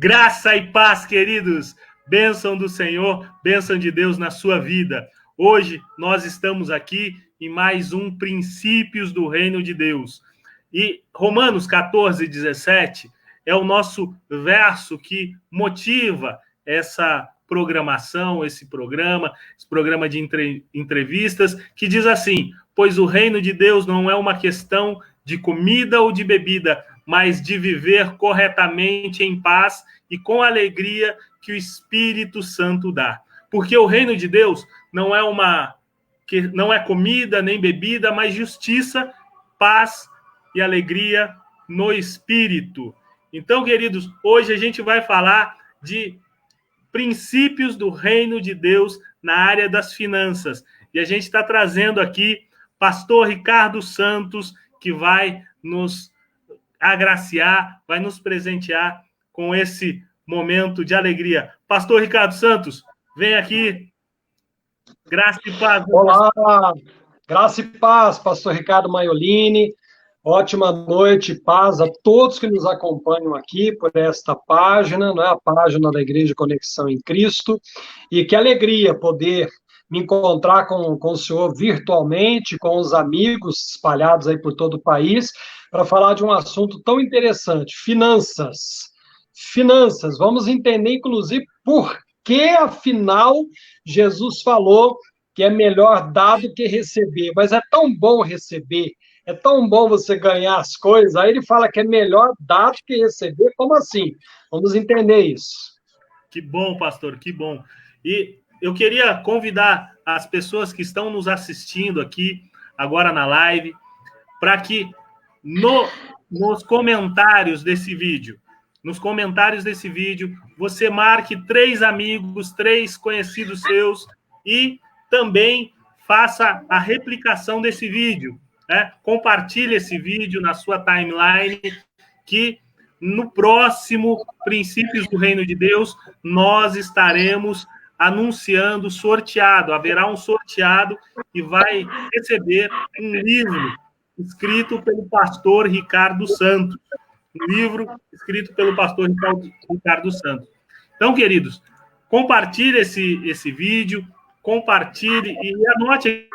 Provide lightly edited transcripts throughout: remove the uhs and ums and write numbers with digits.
Graça e paz, queridos. Bênção do Senhor, bênção de Deus na sua vida. Hoje nós estamos aqui em mais um Princípios do Reino de Deus. E Romanos 14, 17 é o nosso verso que motiva essa programação, esse programa de entrevistas, que diz assim: pois o reino de Deus não é uma questão de comida ou de bebida, mas de viver corretamente em paz e com alegria que o Espírito Santo dá. Porque o reino de Deus não é comida nem bebida, mas justiça, paz e alegria no Espírito. Então, queridos, hoje a gente vai falar de princípios do reino de Deus na área das finanças. E a gente está trazendo aqui pastor Ricardo Santos, que vai nos agraciar, vai nos presentear com esse momento de alegria. Pastor Ricardo Santos, vem aqui. Graça e paz. Olá, graça e paz, pastor Ricardo Maiolini. Ótima noite, paz a todos que nos acompanham aqui por esta página, a página da Igreja Conexão em Cristo. E que alegria poder me encontrar com o senhor virtualmente, com os amigos espalhados aí por todo o país, para falar de um assunto tão interessante, finanças. Finanças, vamos entender, inclusive, por que, afinal, Jesus falou que é melhor dar do que receber. Mas é tão bom receber, é tão bom você ganhar as coisas. Aí ele fala que é melhor dar do que receber. Como assim? Vamos entender isso. Que bom, pastor, que bom. E eu queria convidar as pessoas que estão nos assistindo aqui, agora na live, para que nos comentários desse vídeo, você marque 3 amigos, 3 conhecidos seus e também faça a replicação desse vídeo, né? Compartilhe esse vídeo na sua timeline, que no próximo Princípios do Reino de Deus nós estaremos anunciando haverá um sorteado e vai receber um livro escrito pelo pastor Ricardo Santos. Então, queridos, compartilhe esse vídeo, compartilhe e anote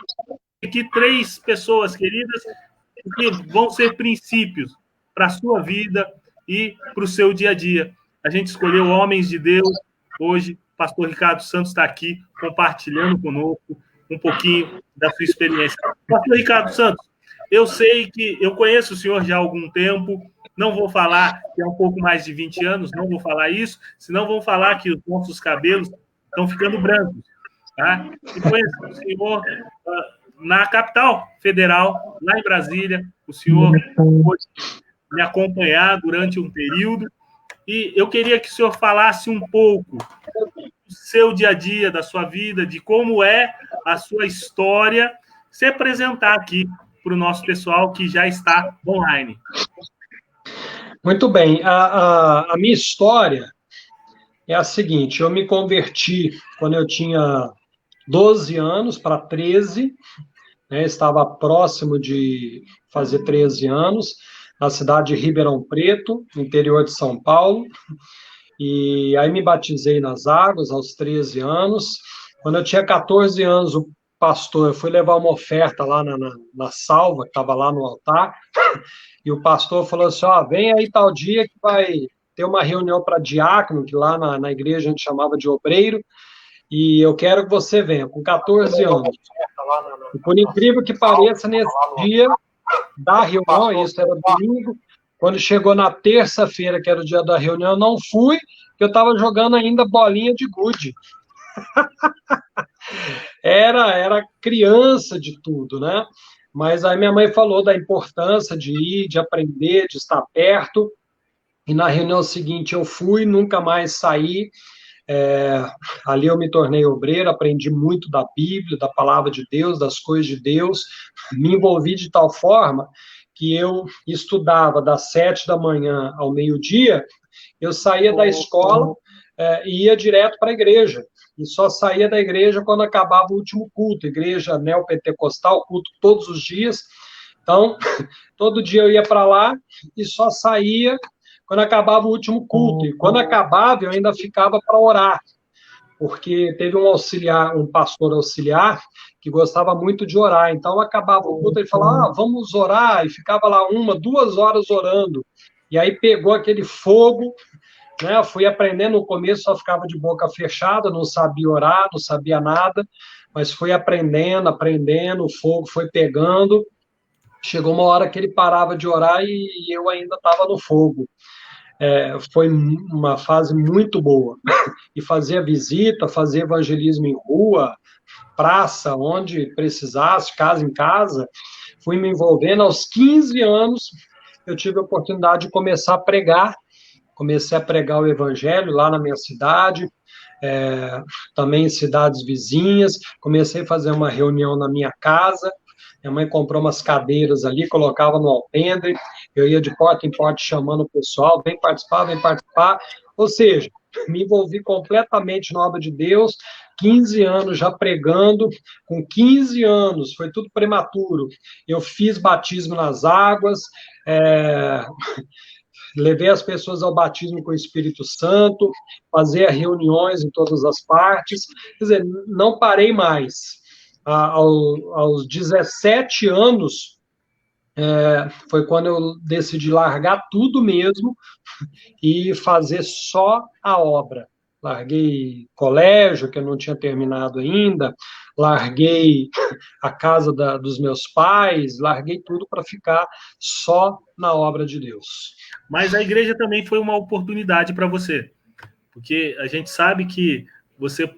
aqui 3 pessoas queridas que vão ser princípios para a sua vida e para o seu dia a dia. A gente escolheu homens de Deus. Hoje, o pastor Ricardo Santos está aqui compartilhando conosco um pouquinho da sua experiência. Pastor Ricardo Santos, eu sei que eu conheço o senhor já há algum tempo, não vou falar que é um pouco mais de 20 anos, não vou falar isso, senão vão falar que os nossos cabelos estão ficando brancos. Tá? E conheço o senhor na capital federal, lá em Brasília, o senhor pôde me acompanhar durante um período, e eu queria que o senhor falasse um pouco do seu dia a dia, da sua vida, de como é a sua história, se apresentar aqui para o nosso pessoal que já está online. Muito bem, a minha história é a seguinte: eu me converti quando eu tinha 12 anos para 13, né, estava próximo de fazer 13 anos, na cidade de Ribeirão Preto, interior de São Paulo, e aí me batizei nas águas aos 13 anos. Quando eu tinha 14 anos, o pastor, eu fui levar uma oferta lá na salva, que estava lá no altar, e o pastor falou assim: vem aí tal dia que vai ter uma reunião para diácono, que lá na igreja a gente chamava de obreiro, e eu quero que você venha, com 14 anos. E por incrível que pareça, nesse dia da reunião, isso era domingo, quando chegou na terça-feira, que era o dia da reunião, eu não fui, porque eu estava jogando ainda bolinha de gude. Era criança de tudo, né? Mas aí minha mãe falou da importância de ir, de aprender, de estar perto. E na reunião seguinte eu fui, nunca mais saí. Ali eu me tornei obreiro, aprendi muito da Bíblia, da palavra de Deus, das coisas de Deus. Me envolvi de tal forma que eu estudava das 7 da manhã ao meio-dia, eu saía da escola e ia direto para a igreja. E só saía da igreja quando acabava o último culto, igreja neopentecostal, culto todos os dias. Então, todo dia eu ia para lá e só saía quando acabava o último culto. E quando acabava, eu ainda ficava para orar, porque teve um auxiliar, um pastor auxiliar, que gostava muito de orar. Então, acabava o culto, ele falava, vamos orar, e ficava lá 1, 2 horas orando. E aí pegou aquele fogo, né? Eu fui aprendendo, no começo só ficava de boca fechada, não sabia orar, não sabia nada, mas fui aprendendo, o fogo foi pegando. Chegou uma hora que ele parava de orar e eu ainda estava no fogo. Foi uma fase muito boa. E fazia visita, fazia evangelismo em rua, praça, onde precisasse, casa em casa. Fui me envolvendo. Aos 15 anos, eu tive a oportunidade de começar a pregar. Comecei a pregar o evangelho lá na minha cidade, também em cidades vizinhas. Comecei a fazer uma reunião na minha casa. Minha mãe comprou umas cadeiras ali, colocava no alpendre, eu ia de porta em porta chamando o pessoal, vem participar, vem participar. Ou seja, me envolvi completamente na obra de Deus, 15 anos já pregando, com 15 anos, foi tudo prematuro. Eu fiz batismo nas águas, levei as pessoas ao batismo com o Espírito Santo, fazia reuniões em todas as partes, quer dizer, não parei mais. Aos 17 anos, foi quando eu decidi largar tudo mesmo e fazer só a obra. Larguei colégio, que eu não tinha terminado ainda, larguei a casa dos meus pais, larguei tudo para ficar só na obra de Deus. Mas a igreja também foi uma oportunidade para você, porque a gente sabe que você,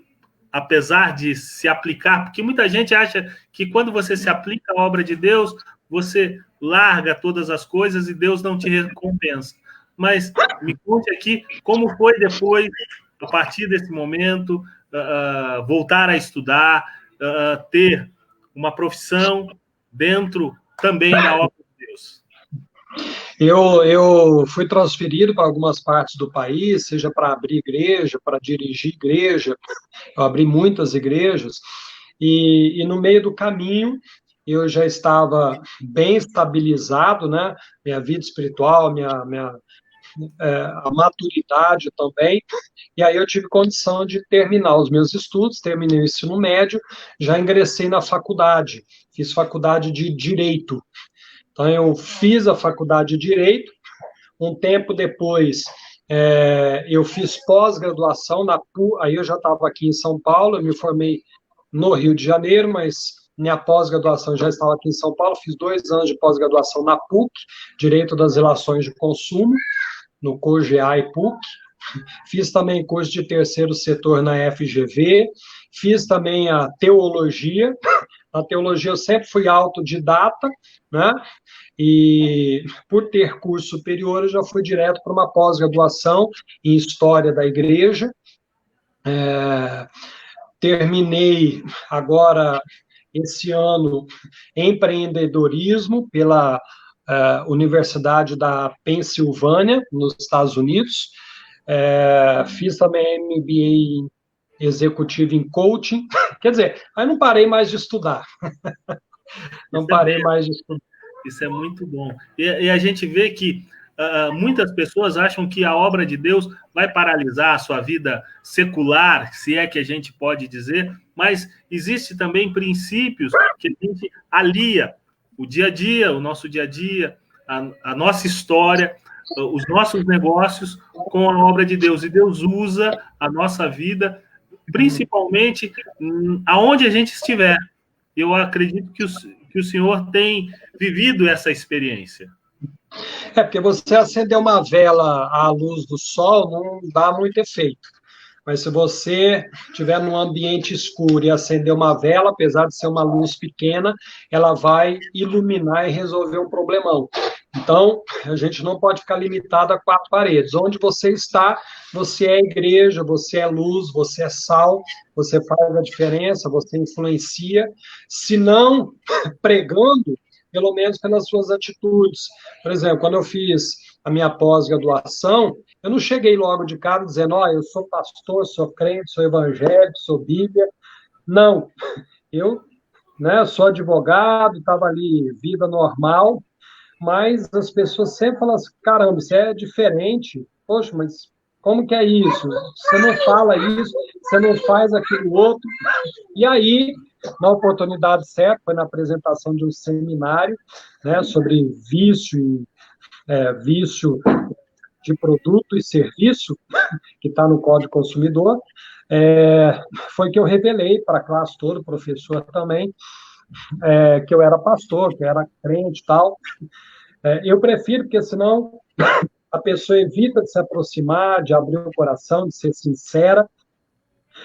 apesar de se aplicar, porque muita gente acha que quando você se aplica à obra de Deus, você larga todas as coisas e Deus não te recompensa. Mas me conte aqui como foi depois, a partir desse momento, voltar a estudar, ter uma profissão dentro também da obra de Deus. Eu fui transferido para algumas partes do país, seja para abrir igreja, para dirigir igreja. Eu abri muitas igrejas, e no meio do caminho eu já estava bem estabilizado, né? Minha vida espiritual, a maturidade também, e aí eu tive condição de terminar os meus estudos, terminei o ensino médio, já ingressei na faculdade, fiz faculdade de Direito. Então, eu fiz a faculdade de Direito, um tempo depois eu fiz pós-graduação na PUC, aí eu já estava aqui em São Paulo, eu me formei no Rio de Janeiro, mas minha pós-graduação já estava aqui em São Paulo, fiz 2 anos de pós-graduação na PUC, Direito das Relações de Consumo, no COGEA e PUC, fiz também curso de terceiro setor na FGV, fiz também a teologia. Na teologia eu sempre fui autodidata, né? E por ter curso superior, eu já fui direto para uma pós-graduação em História da Igreja. Terminei agora, esse ano, empreendedorismo pela Universidade da Pensilvânia, nos Estados Unidos. Fiz também MBA executivo em coaching. Quer dizer, aí não parei mais de estudar. Não parei mais de estudar. Isso é muito bom. E a gente vê que muitas pessoas acham que a obra de Deus vai paralisar a sua vida secular, se é que a gente pode dizer, mas existe também princípios que a gente alia o dia a dia, o nosso dia a dia, a nossa história, os nossos negócios com a obra de Deus. E Deus usa a nossa vida, principalmente aonde a gente estiver. Eu acredito que o senhor tem vivido essa experiência. Porque você acender uma vela à luz do sol não dá muito efeito. Mas se você estiver num ambiente escuro e acender uma vela, apesar de ser uma luz pequena, ela vai iluminar e resolver um problemão. Então, a gente não pode ficar limitado a 4 paredes. Onde você está, você é igreja, você é luz, você é sal, você faz a diferença, você influencia. Se não pregando, pelo menos pelas suas atitudes. Por exemplo, quando eu fiz a minha pós-graduação, eu não cheguei logo de cara dizendo, eu sou pastor, sou crente, sou evangélico, sou Bíblia. Não, eu sou advogado, estava ali, vida normal, mas as pessoas sempre falam assim, caramba, isso é diferente. Poxa, mas como que é isso? Você não fala isso, você não faz aquilo outro. E aí, na oportunidade certa, foi na apresentação de um seminário, né, sobre vício de produto e serviço, que está no Código Consumidor, foi que eu revelei para a classe toda, o professor também, que eu era pastor, que eu era crente e tal. Eu prefiro, porque senão a pessoa evita de se aproximar, de abrir o coração, de ser sincera,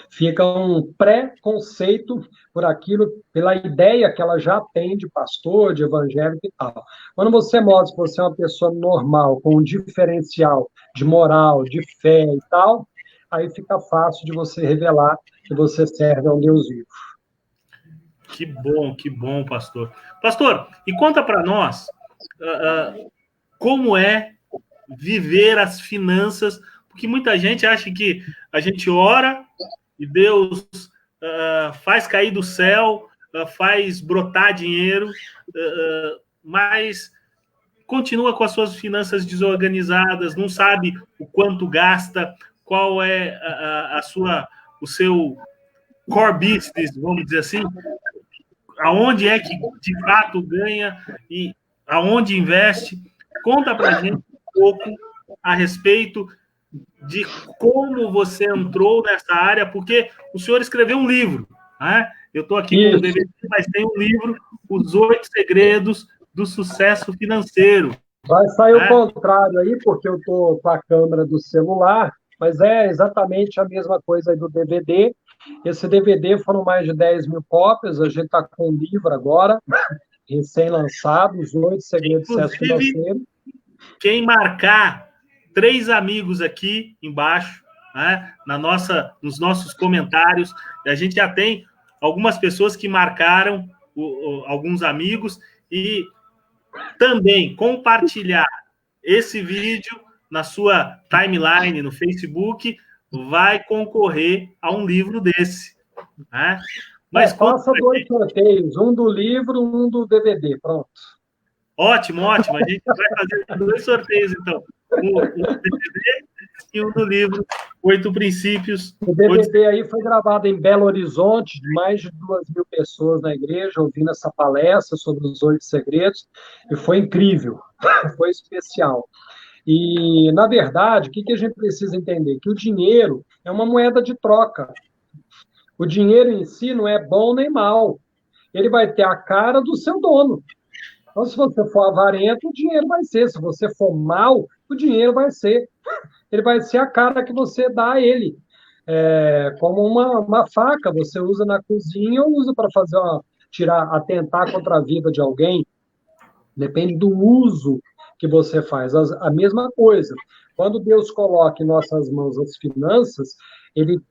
fica um preconceito por aquilo, pela ideia que ela já tem de pastor, de evangélico e tal. Quando você mostra que você é uma pessoa normal, com um diferencial de moral, de fé e tal, aí fica fácil de você revelar que você serve a um Deus vivo. Que bom, pastor. Pastor, e conta para nós como é viver as finanças, porque muita gente acha que a gente ora e Deus faz cair do céu, faz brotar dinheiro, mas continua com as suas finanças desorganizadas, não sabe o quanto gasta, qual é o seu core business, vamos dizer assim, aonde é que de fato ganha e aonde investe. Conta para a gente um pouco a respeito de como você entrou nessa área, porque o senhor escreveu um livro, né? Eu estou aqui com o DVD, mas tem um livro, Os 8 Segredos do Sucesso Financeiro. Vai sair o contrário aí, porque eu estou com a câmera do celular, mas é exatamente a mesma coisa aí do DVD. Esse DVD foram mais de 10 mil cópias, a gente está com um livro agora, recém-lançado, Os 8 Segredos do Sucesso Financeiro. Quem marcar 3 amigos aqui embaixo, né, nos nossos comentários, a gente já tem algumas pessoas que marcaram alguns amigos, e também compartilhar esse vídeo na sua timeline, no Facebook, vai concorrer a um livro desse. Né? Mas faça 2 sorteios, um do livro, um do DVD, pronto. Ótimo. A gente vai fazer 2 sorteios, então. Um do DVD e um do livro, 8 Princípios. O DVD aí foi gravado em Belo Horizonte, mais de 2 mil pessoas na igreja, ouvindo essa palestra sobre os 8 segredos, e foi incrível, foi especial. E, na verdade, o que a gente precisa entender? Que o dinheiro é uma moeda de troca. O dinheiro em si não é bom nem mal. Ele vai ter a cara do seu dono. Então, se você for avarento, o dinheiro vai ser. Se você for mal, o dinheiro vai ser. Ele vai ser a cara que você dá a ele. Como uma faca, você usa na cozinha ou usa para fazer atentar contra a vida de alguém. Depende do uso que você faz. A mesma coisa. Quando Deus coloca em nossas mãos as finanças, ele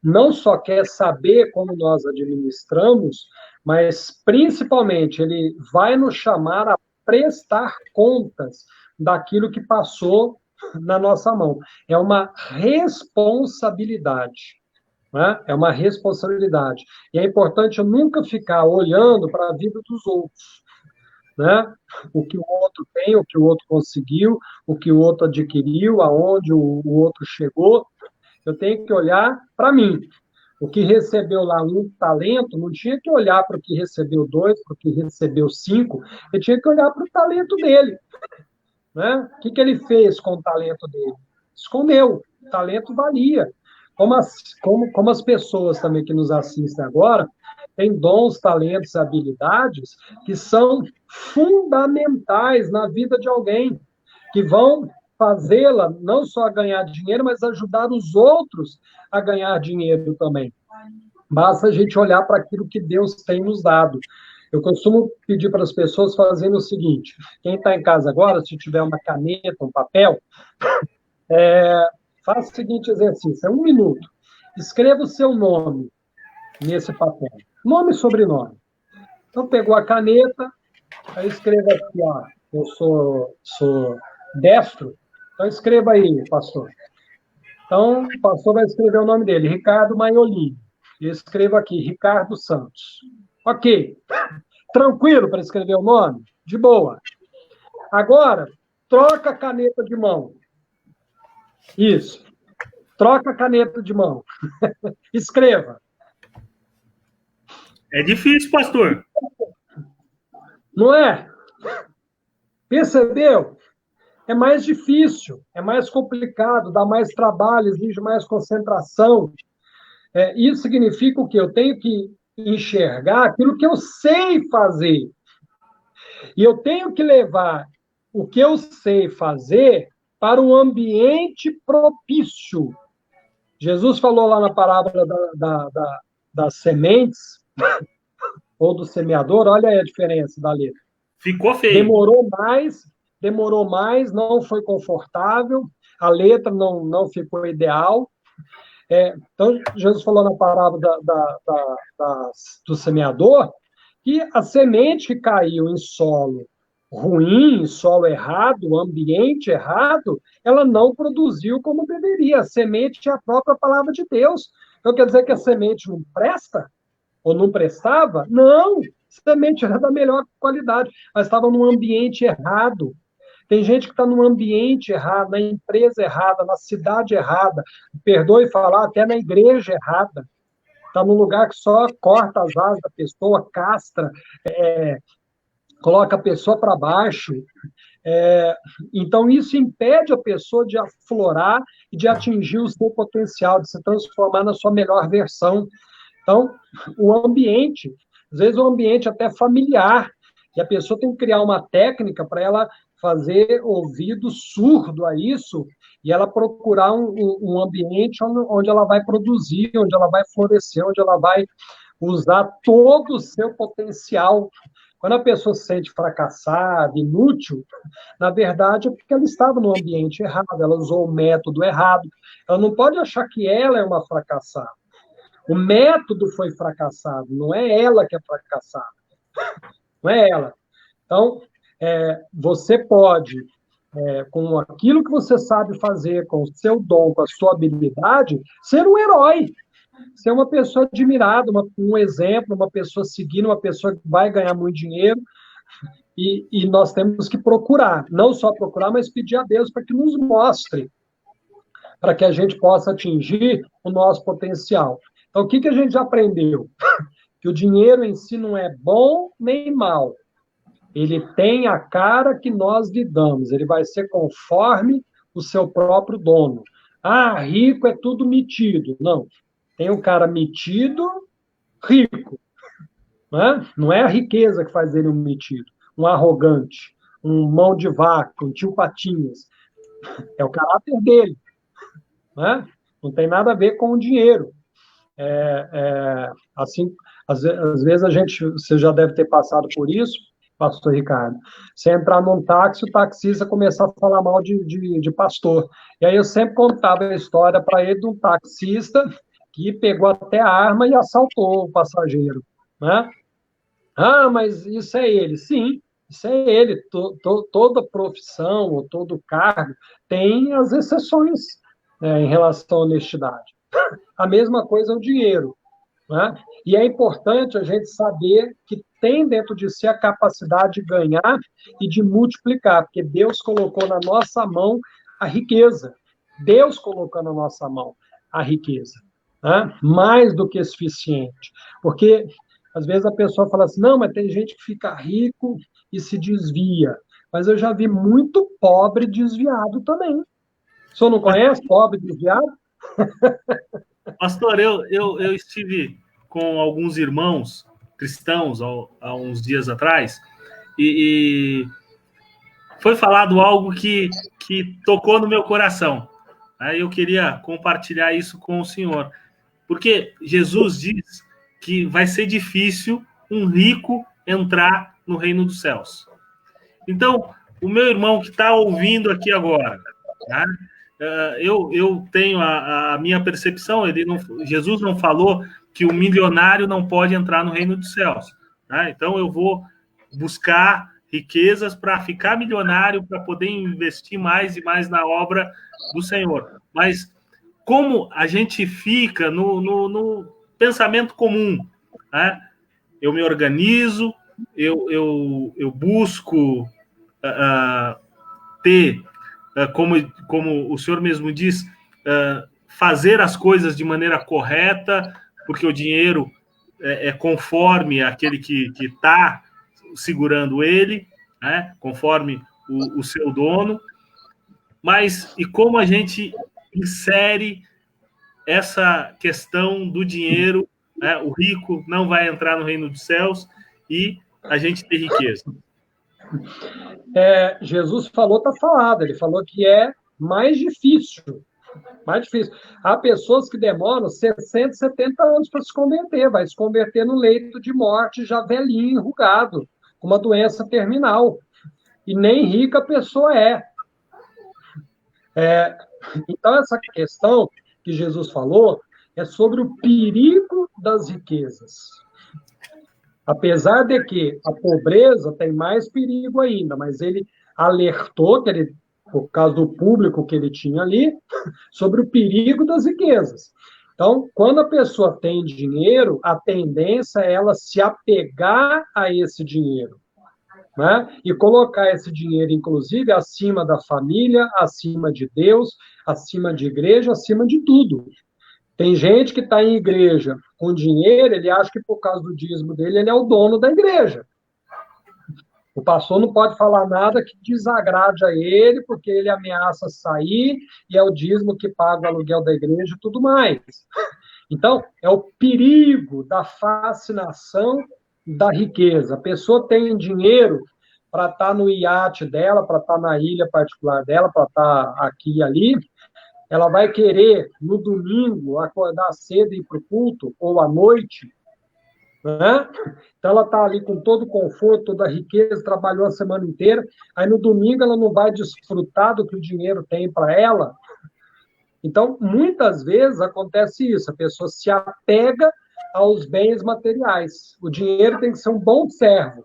não só quer saber como nós administramos, mas, principalmente, ele vai nos chamar a prestar contas daquilo que passou na nossa mão. É uma responsabilidade. Né? É uma responsabilidade. E é importante eu nunca ficar olhando para a vida dos outros. Né? O que o outro tem, o que o outro conseguiu, o que o outro adquiriu, aonde o outro chegou. Eu tenho que olhar para mim. O que recebeu lá 1 talento, não tinha que olhar para o que recebeu 2, para o que recebeu 5, ele tinha que olhar para o talento dele. Né? O que ele fez com o talento dele? Escondeu. O talento valia. Como as pessoas também que nos assistem agora, têm dons, talentos, habilidades que são fundamentais na vida de alguém, que vão fazê-la não só ganhar dinheiro, mas ajudar os outros a ganhar dinheiro também. Basta a gente olhar para aquilo que Deus tem nos dado. Eu costumo pedir para as pessoas fazerem o seguinte: quem está em casa agora, se tiver uma caneta, um papel, faça o seguinte exercício, 1 minuto. Escreva o seu nome nesse papel. Nome e sobrenome. Então, pegou a caneta, aí escreva aqui, ó, eu sou destro, então escreva aí, pastor. Então, o pastor vai escrever o nome dele, Ricardo Maiolini. Eu escrevo aqui, Ricardo Santos. Ok. Tranquilo para escrever o nome? De boa. Agora, troca a caneta de mão. Isso. Troca a caneta de mão. Escreva. É difícil, pastor. Não é? Percebeu? É mais difícil, é mais complicado, dá mais trabalho, exige mais concentração. Isso significa o quê? Eu tenho que enxergar aquilo que eu sei fazer. E eu tenho que levar o que eu sei fazer para um ambiente propício. Jesus falou lá na parábola das sementes, ou do semeador, olha aí a diferença da letra. Ficou feio. Demorou mais, não foi confortável, a letra não ficou ideal. Então, Jesus falou na parábola do semeador que a semente que caiu em solo ruim, em solo errado, ambiente errado, ela não produziu como deveria. A semente é a própria palavra de Deus. Então, quer dizer que a semente não presta? Ou não prestava? Não! A semente era da melhor qualidade, mas estava num ambiente errado. Tem gente que está num ambiente errado, na empresa errada, na cidade errada, perdoe falar, até na igreja errada. Está num lugar que só corta as asas da pessoa, castra, coloca a pessoa para baixo. Então, isso impede a pessoa de aflorar e de atingir o seu potencial, de se transformar na sua melhor versão. Então, o ambiente, às vezes o ambiente até familiar, e a pessoa tem que criar uma técnica para ela fazer ouvido surdo a isso, e ela procurar um ambiente onde ela vai produzir, onde ela vai florescer, onde ela vai usar todo o seu potencial. Quando a pessoa se sente fracassada, inútil, na verdade é porque ela estava no ambiente errado, ela usou o método errado. Ela não pode achar que ela é uma fracassada. O método foi fracassado, não é ela que é fracassada. Não é ela. Então, você pode, com aquilo que você sabe fazer, com o seu dom, com a sua habilidade, ser um herói. Ser uma pessoa admirada, um exemplo, uma pessoa seguindo, uma pessoa que vai ganhar muito dinheiro. E nós temos que procurar, não só procurar, mas pedir a Deus para que nos mostre, para que a gente possa atingir o nosso potencial. Então, o que a gente já aprendeu? Que o dinheiro em si não é bom nem mal. Ele tem a cara que nós lhe damos. Ele vai ser conforme o seu próprio dono. Ah, rico é tudo metido. Não. Tem um cara metido, rico. Não é a riqueza que faz ele um metido, um arrogante, um mão de vaca, um tio Patinhas. É o caráter dele. Não tem nada a ver com o dinheiro. Assim, às vezes você já deve ter passado por isso, pastor Ricardo. Você entrar num táxi, o taxista começar a falar mal de pastor. E aí eu sempre contava a história para ele de um taxista que pegou até a arma e assaltou o passageiro. Ah, mas isso é ele. Sim, isso é ele. Toda profissão ou todo cargo tem as exceções, em relação à honestidade. A mesma coisa é o dinheiro. E é importante a gente saber que tem dentro de si a capacidade de ganhar e de multiplicar, porque Deus colocou na nossa mão a riqueza. Deus colocou na nossa mão a riqueza. Mais do que suficiente. Porque, às vezes, a pessoa fala assim, não, mas tem gente que fica rico e se desvia. Mas eu já vi muito pobre desviado também. O senhor não conhece pobre desviado? Pastor, eu estive com alguns irmãos cristãos há uns dias atrás e foi falado algo que tocou no meu coração. Aí eu queria compartilhar isso com o senhor. Porque Jesus diz que vai ser difícil um rico entrar no reino dos céus. Então, o meu irmão que está ouvindo aqui agora, né? Eu tenho a minha percepção, Jesus não falou que o milionário não pode entrar no reino dos céus. Né? Então, eu vou buscar riquezas para ficar milionário, para poder investir mais e mais na obra do Senhor. Mas como a gente fica no pensamento comum, né? Eu me organizo, eu busco ter, como o senhor mesmo diz, fazer as coisas de maneira correta, porque o dinheiro é conforme aquele que está segurando ele, né? Conforme o seu dono. Mas e como a gente insere essa questão do dinheiro, né? O rico não vai entrar no reino dos céus e a gente ter riqueza? Jesus falou, está falado, ele falou que é mais difícil. Mais difícil. Há pessoas que demoram 60, 70 anos para se converter, vai se converter no leito de morte, já velhinho, enrugado, com uma doença terminal. E nem rica a pessoa é. Então, essa questão que Jesus falou é sobre o perigo das riquezas. Apesar de que a pobreza tem mais perigo ainda, mas ele alertou, que ele, por causa do público que ele tinha ali, sobre o perigo das riquezas. Então, quando a pessoa tem dinheiro, a tendência é ela se apegar a esse dinheiro, né? E colocar esse dinheiro, inclusive, acima da família, acima de Deus, acima de igreja, acima de tudo. Tem gente que está em igreja com dinheiro, ele acha que por causa do dízimo dele, ele é o dono da igreja. O pastor não pode falar nada que desagrade a ele, porque ele ameaça sair, e é o dízimo que paga o aluguel da igreja e tudo mais. Então, é o perigo da fascinação da riqueza. A pessoa tem dinheiro para estar no iate dela, para estar na ilha particular dela, para estar aqui e ali. Ela vai querer, no domingo, acordar cedo e ir para o culto, ou à noite, né? Então, ela está ali com todo o conforto, toda a riqueza, trabalhou a semana inteira, aí no domingo ela não vai desfrutar do que o dinheiro tem para ela. Então, muitas vezes acontece isso, a pessoa se apega aos bens materiais. O dinheiro tem que ser um bom servo.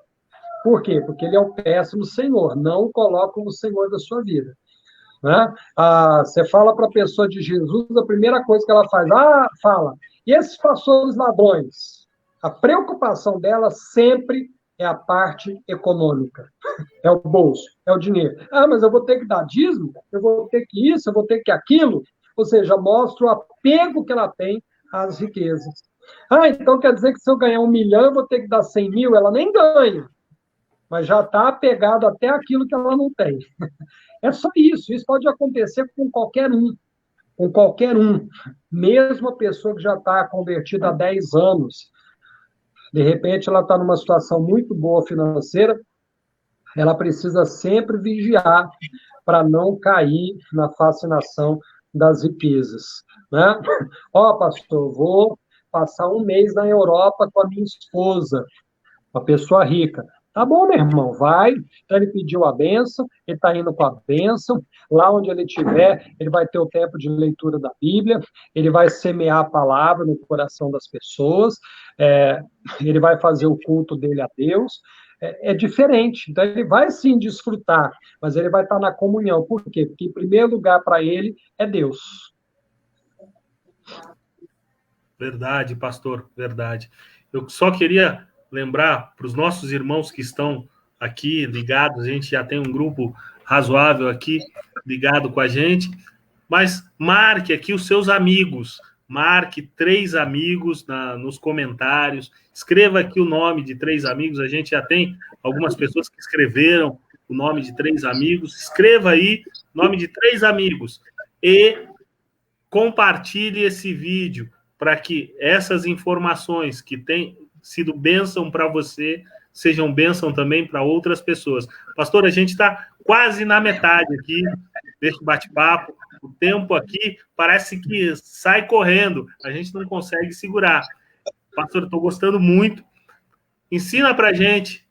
Por quê? Porque ele é o péssimo senhor, não o coloca como senhor da sua vida. Né? Você fala para a pessoa de Jesus, a primeira coisa que ela fala, e esses pastores ladrões? A preocupação dela sempre é a parte econômica. É o bolso, é o dinheiro. Mas eu vou ter que dar dízimo? Eu vou ter que isso, eu vou ter que aquilo? Ou seja, mostra o apego que ela tem às riquezas. Então quer dizer que se eu ganhar 1 milhão, eu vou ter que dar 100 mil? Ela nem ganha, mas já está apegado até aquilo que ela não tem. É só isso. Isso pode acontecer com qualquer um. Com qualquer um. Mesmo a pessoa que já está convertida há 10 anos. De repente, ela está numa situação muito boa financeira, ela precisa sempre vigiar para não cair na fascinação das riquezas. Né? Pastor, vou passar 1 mês na Europa com a minha esposa, uma pessoa rica. Tá bom, meu irmão, vai. Então, ele pediu a bênção, ele está indo com a bênção. Lá onde ele estiver, ele vai ter o tempo de leitura da Bíblia, ele vai semear a palavra no coração das pessoas, ele vai fazer o culto dele a Deus. É diferente. Então, ele vai sim desfrutar, mas ele vai estar na comunhão. Por quê? Porque, em primeiro lugar, para ele, é Deus. Verdade, pastor, verdade. Eu só queria lembrar para os nossos irmãos que estão aqui ligados, a gente já tem um grupo razoável aqui ligado com a gente, mas marque aqui os seus amigos, marque 3 amigos nos comentários, escreva aqui o nome de 3 amigos, a gente já tem algumas pessoas que escreveram o nome de 3 amigos, escreva aí o nome de 3 amigos e compartilhe esse vídeo para que essas informações que têm sido bênção para você sejam bênção também para outras pessoas. Pastor, a gente está quase na metade aqui desse bate-papo. O tempo aqui parece que sai correndo. A gente não consegue segurar. Pastor, estou gostando muito. Ensina para a gente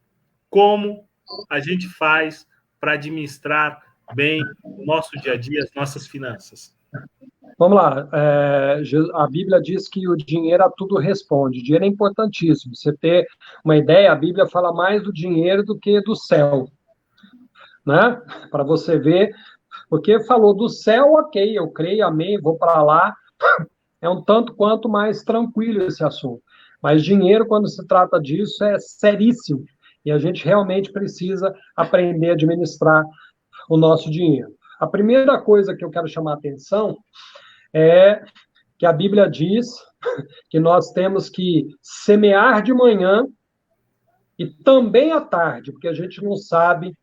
como a gente faz para administrar bem o nosso dia a dia, as nossas finanças. Vamos lá, a Bíblia diz que o dinheiro a tudo responde, o dinheiro é importantíssimo, você ter uma ideia, a Bíblia fala mais do dinheiro do que do céu, né? Para você ver, porque falou do céu, ok, eu creio, amém, vou para lá, é um tanto quanto mais tranquilo esse assunto, mas dinheiro, quando se trata disso, é seríssimo, E a gente realmente precisa aprender a administrar o nosso dinheiro. A primeira coisa que eu quero chamar a atenção é que a Bíblia diz que nós temos que semear de manhã e também à tarde, porque a gente não sabe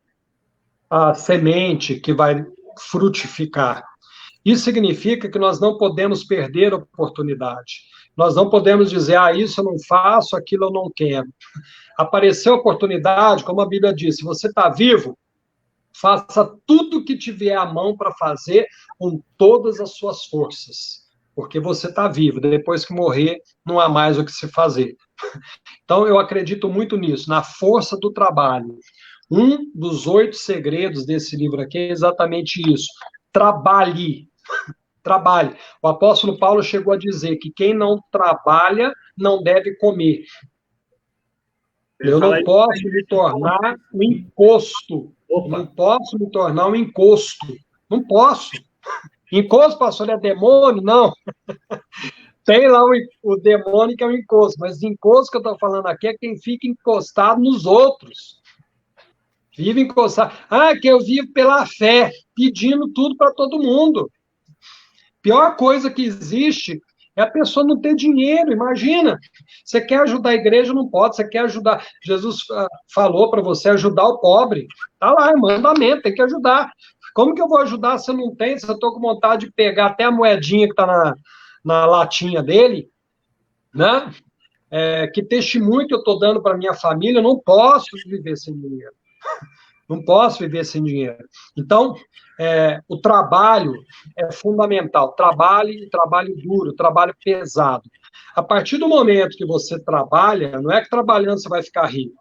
a semente que vai frutificar. Isso significa que nós não podemos perder a oportunidade. Nós não podemos dizer, isso eu não faço, aquilo eu não quero. Apareceu a oportunidade, como a Bíblia diz, se você está vivo, faça tudo o que tiver à mão para fazer com todas as suas forças, porque você está vivo. Depois que morrer, não há mais o que se fazer. Então, eu acredito muito nisso, na força do trabalho. Um dos 8 segredos desse livro aqui é exatamente isso. Trabalhe. Trabalhe. O apóstolo Paulo chegou a dizer que quem não trabalha não deve comer. Eu não posso me tornar um encosto. Não posso me tornar um encosto. Não posso. Encosto, pastor, é demônio? Não. Tem lá o demônio que é o encosto, mas encosto que eu estou falando aqui é quem fica encostado nos outros. Vive encostado. Que eu vivo pela fé, pedindo tudo para todo mundo. Pior coisa que existe é a pessoa não ter dinheiro, imagina. Você quer ajudar a igreja, não pode. Você quer ajudar... Jesus falou para você ajudar o pobre. Está lá, é mandamento, tem que ajudar. Como que eu vou ajudar se eu não tenho? Se eu estou com vontade de pegar até a moedinha que está na latinha dele, né? Que testemunho que eu estou dando para minha família, eu não posso viver sem dinheiro. Não posso viver sem dinheiro. Então, o trabalho é fundamental. Trabalho duro, trabalho pesado. A partir do momento que você trabalha, não é que trabalhando você vai ficar rico.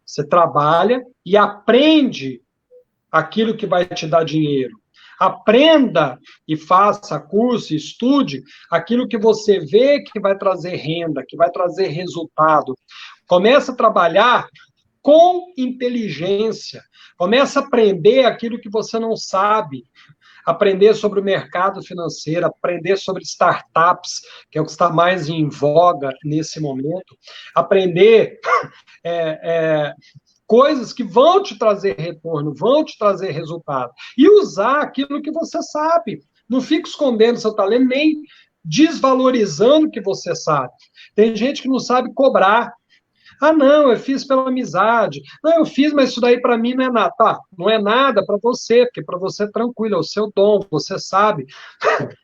Você trabalha e aprende aquilo que vai te dar dinheiro. Aprenda e faça curso, estude aquilo que você vê que vai trazer renda, que vai trazer resultado. Comece a trabalhar com inteligência. Comece a aprender aquilo que você não sabe. Aprender sobre o mercado financeiro, aprender sobre startups, que é o que está mais em voga nesse momento. Aprender coisas que vão te trazer retorno, vão te trazer resultado. E usar aquilo que você sabe. Não fique escondendo seu talento, nem desvalorizando o que você sabe. Tem gente que não sabe cobrar. Não, eu fiz pela amizade. Não, eu fiz, mas isso daí para mim não é nada. Tá, não é nada para você, porque para você é tranquilo, é o seu dom, você sabe.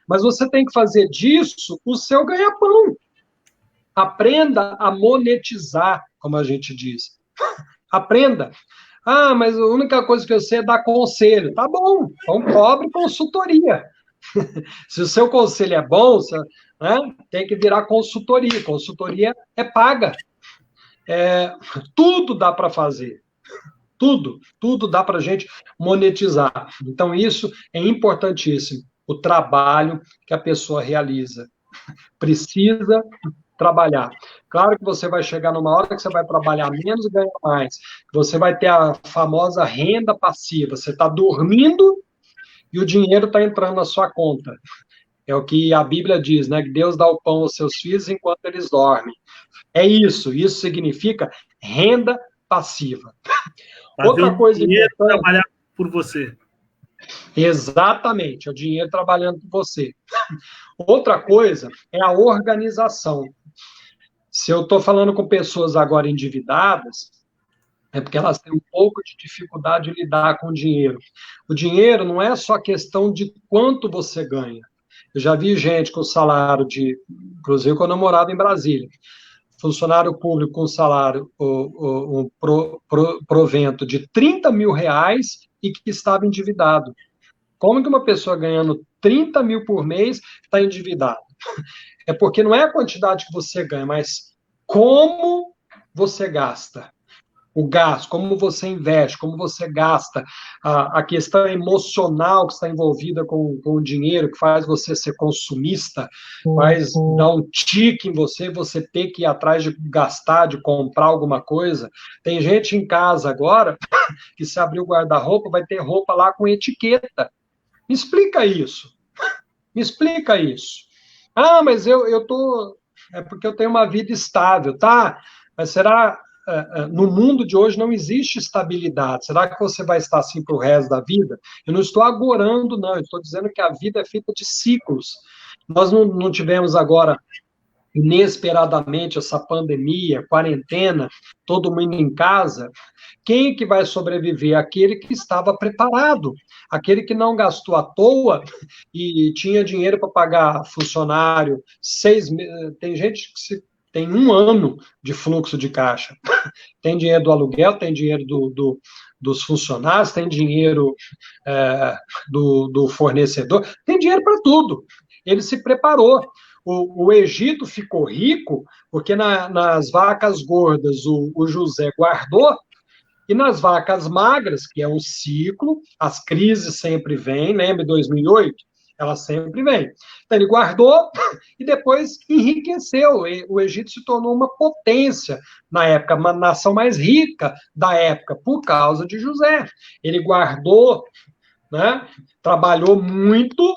Mas você tem que fazer disso o seu ganha-pão. Aprenda a monetizar, como a gente diz. Aprenda. Mas a única coisa que eu sei é dar conselho. Tá bom, então cobre consultoria. Se o seu conselho é bom, tem que virar consultoria. Consultoria é paga. Tudo dá para fazer. Tudo dá para a gente monetizar. Então, isso é importantíssimo. O trabalho que a pessoa realiza. Precisa trabalhar. Claro que você vai chegar numa hora que você vai trabalhar menos e ganhar mais. Você vai ter a famosa renda passiva. Você está dormindo e o dinheiro está entrando na sua conta. É o que a Bíblia diz, né? Que Deus dá o pão aos seus filhos enquanto eles dormem. É isso. Isso significa renda passiva. Outra coisa importante... trabalhar por você. Exatamente, é o dinheiro trabalhando por você. Outra coisa é a organização. Se eu estou falando com pessoas agora endividadas, é porque elas têm um pouco de dificuldade de lidar com o dinheiro. O dinheiro não é só questão de quanto você ganha. Eu já vi gente com salário inclusive quando eu morava em Brasília, funcionário público com salário, provento de 30 mil reais e que estava endividado. Como que uma pessoa ganhando 30 mil por mês está endividada? É porque não é a quantidade que você ganha, mas como você gasta. O gasto, como você investe, como você gasta, a questão emocional que está envolvida com o dinheiro, que faz você ser consumista, faz dar um tique em você ter que ir atrás de gastar, de comprar alguma coisa. Tem gente em casa agora que se abrir o guarda-roupa, vai ter roupa lá com etiqueta. Me explica isso. Me explica isso. Mas eu tô... É porque eu tenho uma vida estável, tá? Mas será... no mundo de hoje não existe estabilidade. Será que você vai estar assim para o resto da vida? Eu não estou agorando, não. Eu estou dizendo que a vida é feita de ciclos. Nós não tivemos agora, inesperadamente, essa pandemia, quarentena, todo mundo em casa. Quem é que vai sobreviver? Aquele que estava preparado, aquele que não gastou à toa e tinha dinheiro para pagar funcionário, tem gente que tem 1 ano de fluxo de caixa. Tem dinheiro do aluguel, tem dinheiro dos funcionários, tem dinheiro do fornecedor, tem dinheiro para tudo. Ele se preparou. O Egito ficou rico porque nas vacas gordas o José guardou, e nas vacas magras, que é um ciclo, as crises sempre vêm, lembra de 2008? Ela sempre vem. Então, ele guardou e depois enriqueceu. O Egito se tornou uma potência na época, uma nação mais rica da época, por causa de José. Ele guardou, né? Trabalhou muito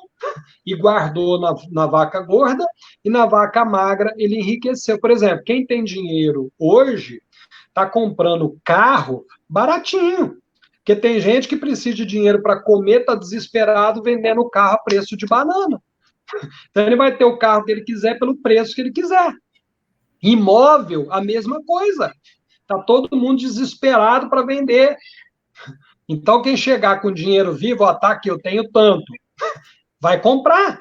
e guardou na vaca gorda, e na vaca magra ele enriqueceu. Por exemplo, quem tem dinheiro hoje está comprando carro baratinho. Porque tem gente que precisa de dinheiro para comer, está desesperado vendendo o carro a preço de banana. Então ele vai ter o carro que ele quiser pelo preço que ele quiser. Imóvel, a mesma coisa. Está todo mundo desesperado para vender. Então quem chegar com dinheiro vivo, ó, tá aqui, eu tenho tanto, vai comprar.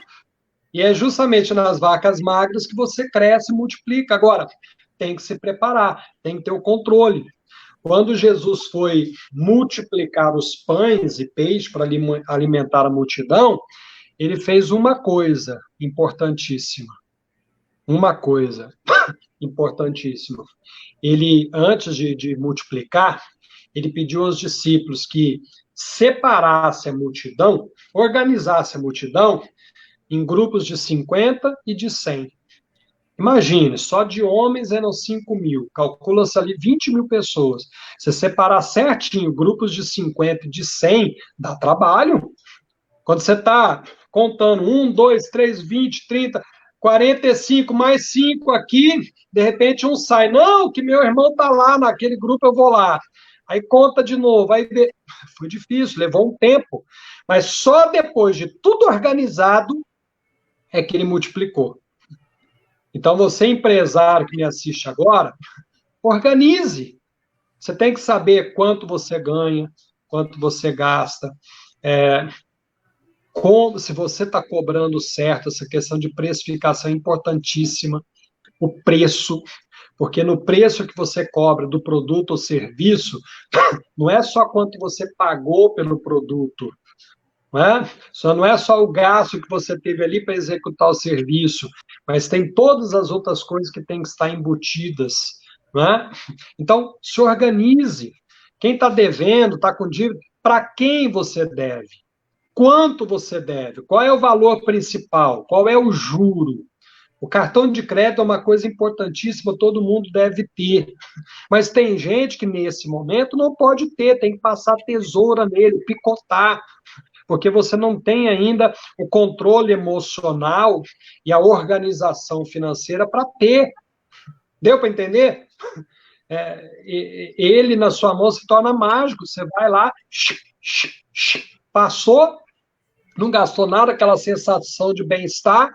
E é justamente nas vacas magras que você cresce e multiplica. Agora, tem que se preparar, tem que ter o controle. Quando Jesus foi multiplicar os pães e peixes para alimentar a multidão, ele fez uma coisa importantíssima. Uma coisa importantíssima. Ele, antes de multiplicar, ele pediu aos discípulos que separasse a multidão, organizasse a multidão em grupos de 50 e de 100. Imagine, só de homens eram 5.000, calcula-se ali 20.000 pessoas. Você separar certinho grupos de 50 e de 100, dá trabalho. Quando você está contando 1, 2, 3, 20, 30, 45, mais 5 aqui, de repente um sai. Não, que meu irmão está lá, naquele grupo eu vou lá. Aí conta de novo, aí foi difícil, levou um tempo. Mas só depois de tudo organizado é que ele multiplicou. Então, você, empresário que me assiste agora, organize. Você tem que saber quanto você ganha, quanto você gasta, se você está cobrando certo, essa questão de precificação é importantíssima. O preço, porque no preço que você cobra do produto ou serviço, não é só quanto você pagou pelo produto, não é só o gasto que você teve ali para executar o serviço, mas tem todas as outras coisas que têm que estar embutidas. Então, se organize. Quem está devendo, está com dívida, para quem você deve? Quanto você deve? Qual é o valor principal? Qual é o juro? O cartão de crédito é uma coisa importantíssima, todo mundo deve ter. Mas tem gente que, nesse momento, não pode ter, tem que passar tesoura nele, picotar, porque você não tem ainda o controle emocional e a organização financeira para ter. Deu para entender? Ele na sua mão se torna mágico. Você vai lá, passou, não gastou nada, aquela sensação de bem-estar,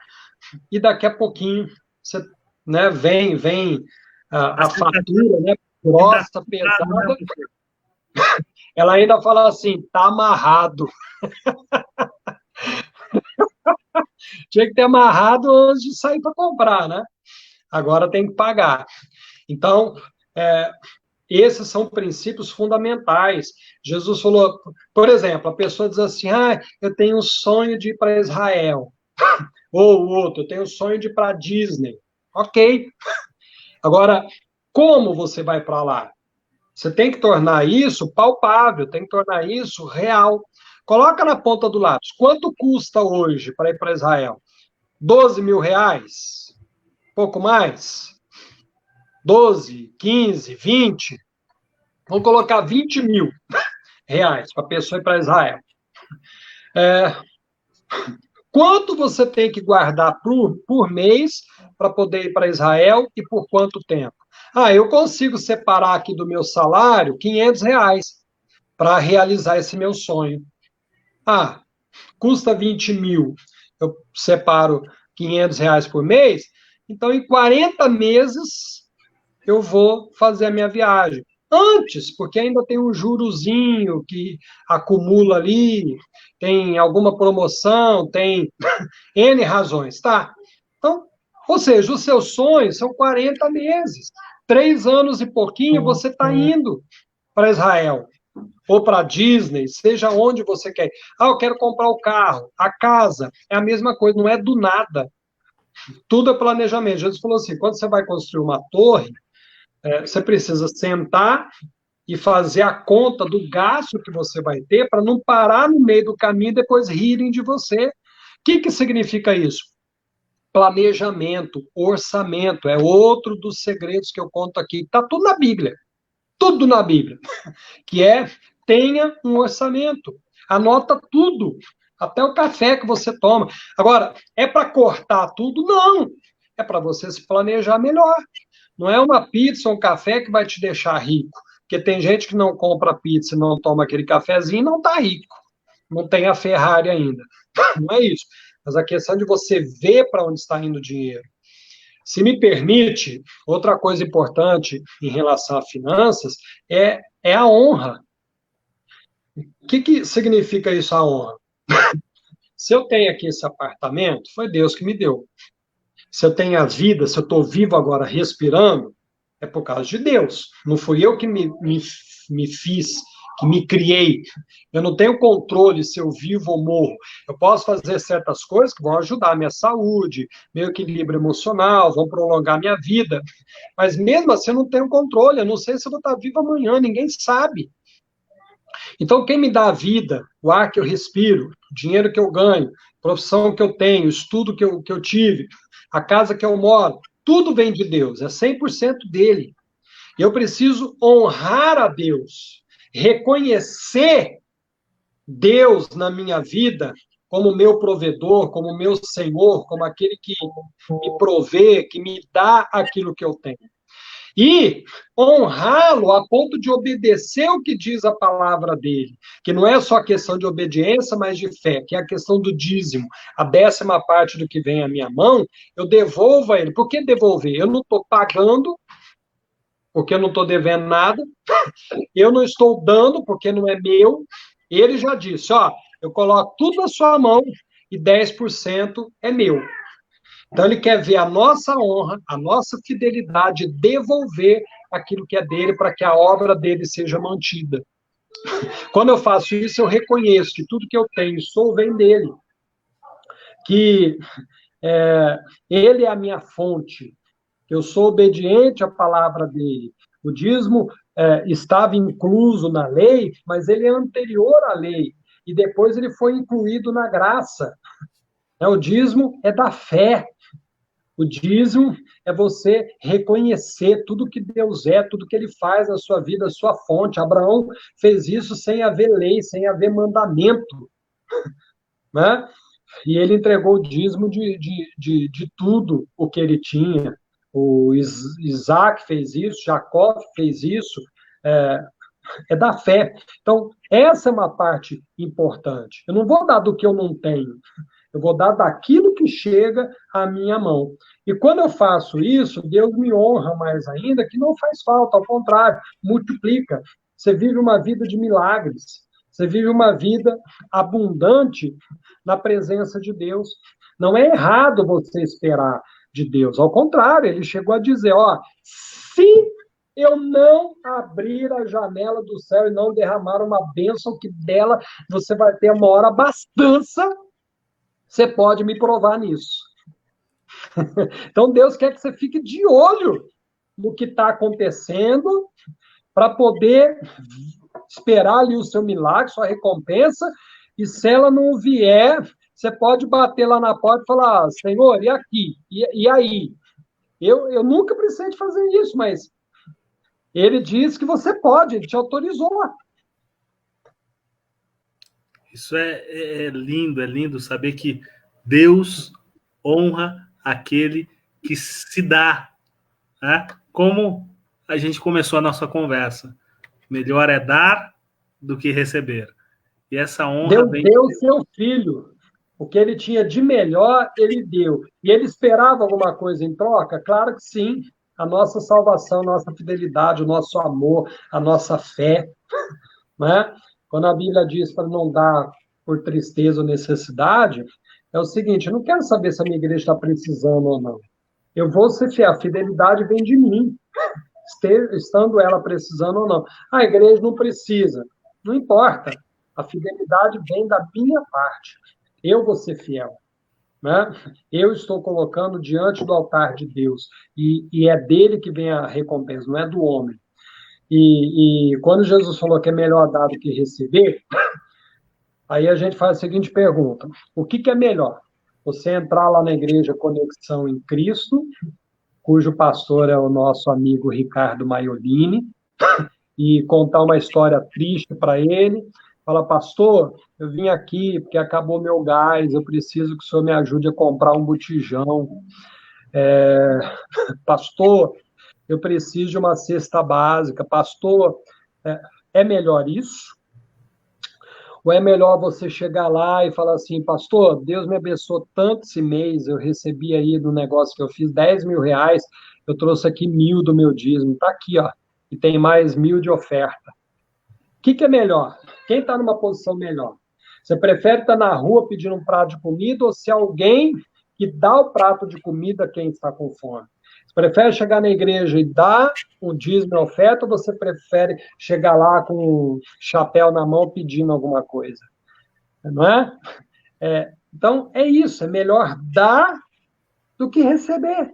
e daqui a pouquinho você, vem a fatura, grossa, pesada. Ela ainda fala assim, tá amarrado. Tinha que ter amarrado antes de sair para comprar, né? Agora tem que pagar. Então, esses são princípios fundamentais. Jesus falou, por exemplo, a pessoa diz assim, eu tenho um sonho de ir para Israel. Ou o outro, eu tenho um sonho de ir para Disney. Ok. Agora, como você vai para lá? Você tem que tornar isso palpável, tem que tornar isso real. Coloca na ponta do lápis. Quanto custa hoje para ir para Israel? 12 mil reais? Pouco mais? 12, 15, 20? Vamos colocar 20 mil reais para a pessoa ir para Israel. Quanto você tem que guardar por mês para poder ir para Israel e por quanto tempo? Eu consigo separar aqui do meu salário R$ 500 para realizar esse meu sonho. Custa 20 mil, eu separo R$ 500 por mês, então em 40 meses eu vou fazer a minha viagem. Antes, porque ainda tem um jurozinho que acumula ali, tem alguma promoção, tem N razões, tá? Então, ou seja, os seus sonhos são 40 meses. 3 anos e pouquinho você está indo para Israel ou para Disney, seja onde você quer. Eu quero comprar o carro, a casa, é a mesma coisa, não é do nada. Tudo é planejamento. Jesus falou assim, quando você vai construir uma torre, você precisa sentar e fazer a conta do gasto que você vai ter para não parar no meio do caminho e depois rirem de você. O que significa isso? Planejamento, orçamento, é outro dos segredos que eu conto aqui. Está tudo na Bíblia. Tudo na Bíblia. Que tenha um orçamento. Anota tudo. Até o café que você toma. Agora, é para cortar tudo? Não. É para você se planejar melhor. Não é uma pizza ou um café que vai te deixar rico. Porque tem gente que não compra pizza e não toma aquele cafezinho e não está rico. Não tem a Ferrari ainda. Não é isso. Mas a questão de você ver para onde está indo o dinheiro. Se me permite, outra coisa importante em relação a finanças é a honra. O que significa isso, a honra? Se eu tenho aqui esse apartamento, foi Deus que me deu. Se eu tenho a vida, se eu estou vivo agora respirando, é por causa de Deus. Não fui eu que me fiz, que me criei. Eu não tenho controle se eu vivo ou morro. Eu posso fazer certas coisas que vão ajudar a minha saúde, meu equilíbrio emocional, vão prolongar minha vida. Mas mesmo assim eu não tenho controle. Eu não sei se eu vou estar vivo amanhã, ninguém sabe. Então, quem me dá a vida, o ar que eu respiro, o dinheiro que eu ganho, profissão que eu tenho, estudo que eu tive, a casa que eu moro, tudo vem de Deus, é 100% dele. Eu preciso honrar a Deus, reconhecer Deus na minha vida como meu provedor, como meu Senhor, como aquele que me provê, que me dá aquilo que eu tenho. E honrá-lo a ponto de obedecer o que diz a palavra dele, que não é só questão de obediência, mas de fé, que é a questão do dízimo. A 10ª parte do que vem à minha mão, eu devolvo a ele. Por que devolver? Eu não estou pagando, porque eu não estou devendo nada. Eu não estou dando, porque não é meu. Ele já disse, eu coloco tudo na sua mão e 10% é meu. Então, ele quer ver a nossa honra, a nossa fidelidade, devolver aquilo que é dele para que a obra dele seja mantida. Quando eu faço isso, eu reconheço que tudo que eu tenho e sou vem dele. Que ele é a minha fonte. Eu sou obediente à palavra dele. O dízimo estava incluso na lei, mas ele é anterior à lei. E depois ele foi incluído na graça. O dízimo é da fé. O dízimo é você reconhecer tudo que Deus é, tudo que ele faz na sua vida, a sua fonte. Abraão fez isso sem haver lei, sem haver mandamento. Né? E ele entregou o dízimo de tudo o que ele tinha. O Isaac fez isso, Jacó fez isso. É da fé. Então, essa é uma parte importante. Eu não vou dar do que eu não tenho. Eu vou dar daquilo que chega à minha mão. E quando eu faço isso, Deus me honra mais ainda, que não faz falta, ao contrário, multiplica. Você vive uma vida de milagres. Você vive uma vida abundante na presença de Deus. Não é errado você esperar de Deus. Ao contrário, ele chegou a dizer, se eu não abrir a janela do céu e não derramar uma bênção que dela você vai ter uma hora abastança, você pode me provar nisso. Então, Deus quer que você fique de olho no que está acontecendo para poder esperar ali o seu milagre, sua recompensa, e se ela não vier, você pode bater lá na porta e falar, Senhor, e aqui? E aí? Eu nunca precisei de fazer isso, mas ele diz que você pode, ele te autorizou. Isso é lindo saber que Deus honra aquele que se dá, né? Como a gente começou a nossa conversa. Melhor é dar do que receber. E essa honra Deus vem de deu Deus. seu filho. O que ele tinha de melhor, ele deu. E ele esperava alguma coisa em troca? Claro que sim. A nossa salvação, a nossa fidelidade, o nosso amor, a nossa fé. Né? Quando a Bíblia diz para não dar por tristeza ou necessidade, é o seguinte: eu não quero saber se a minha igreja está precisando ou não. Eu vou ser fiel, a fidelidade vem de mim, estando ela precisando ou não. A igreja não precisa, não importa. A fidelidade vem da minha parte. Eu vou ser fiel. Né? Eu estou colocando diante do altar de Deus. E é dele que vem a recompensa, não é do homem. E quando Jesus falou que é melhor dar do que receber, aí a gente faz a seguinte pergunta: o que é melhor? Você entrar lá na igreja Conexão em Cristo, cujo pastor é o nosso amigo Ricardo Maiolini, e contar uma história triste para ele. Fala, pastor, eu vim aqui porque acabou meu gás, eu preciso que o senhor me ajude a comprar um botijão. Pastor, eu preciso de uma cesta básica. Pastor, é melhor isso? Ou é melhor você chegar lá e falar assim, pastor, Deus me abençoou tanto esse mês, eu recebi aí do negócio que eu fiz 10 mil reais, eu trouxe aqui 1.000 do meu dízimo, tá aqui, ó, e tem mais 1.000 de oferta. O que é melhor? Quem está numa posição melhor? Você prefere estar na rua pedindo um prato de comida ou ser alguém que dá o prato de comida a quem está com fome? Você prefere chegar na igreja e dar um dízimo e oferta ou você prefere chegar lá com um chapéu na mão pedindo alguma coisa? Não é? Então, é isso. É melhor dar do que receber.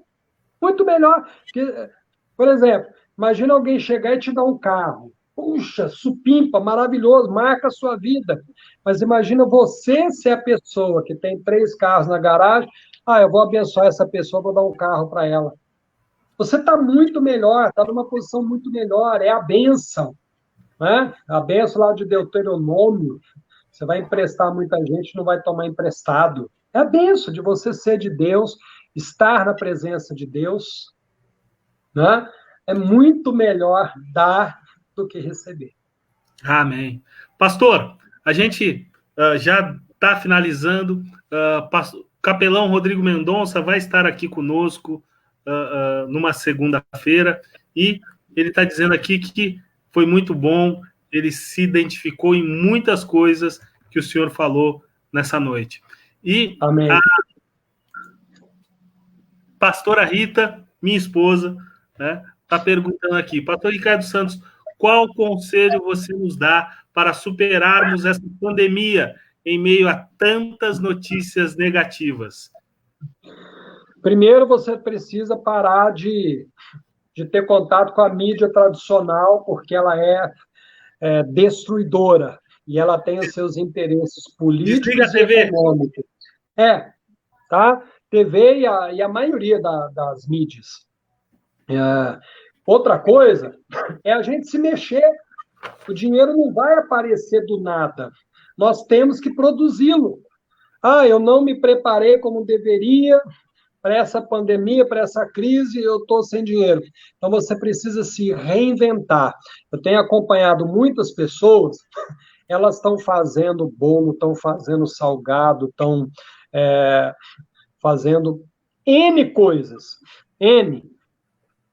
Muito melhor. Porque, por exemplo, imagina alguém chegar e te dar um carro. Puxa, supimpa, maravilhoso, marca a sua vida. Mas imagina você ser a pessoa que tem 3 carros na garagem. Ah, eu vou abençoar essa pessoa, vou dar um carro para ela. Você está muito melhor, está numa posição muito melhor. É a bênção. Né? A bênção lá de Deuteronômio. Você vai emprestar a muita gente, não vai tomar emprestado. É a bênção de você ser de Deus, estar na presença de Deus. Né? É muito melhor dar do que receber. Amém. Pastor, a gente já está finalizando. Capelão Rodrigo Mendonça vai estar aqui conosco numa segunda-feira e ele está dizendo aqui que foi muito bom, ele se identificou em muitas coisas que o senhor falou nessa noite. E Amém. a pastora Rita, minha esposa, né, está perguntando aqui, pastor Ricardo Santos, qual conselho você nos dá para superarmos essa pandemia em meio a tantas notícias negativas? Primeiro, você precisa parar de ter contato com a mídia tradicional, porque ela é destruidora e ela tem os seus interesses Desliga a políticos e TV. econômicos. Tá? TV e a maioria das mídias. Outra coisa é a gente se mexer. O dinheiro não vai aparecer do nada. Nós temos que produzi-lo. Ah, eu não me preparei como deveria para essa pandemia, para essa crise, eu estou sem dinheiro. Então, você precisa se reinventar. Eu tenho acompanhado muitas pessoas, elas estão fazendo bolo, estão fazendo salgado, estão fazendo N coisas. N.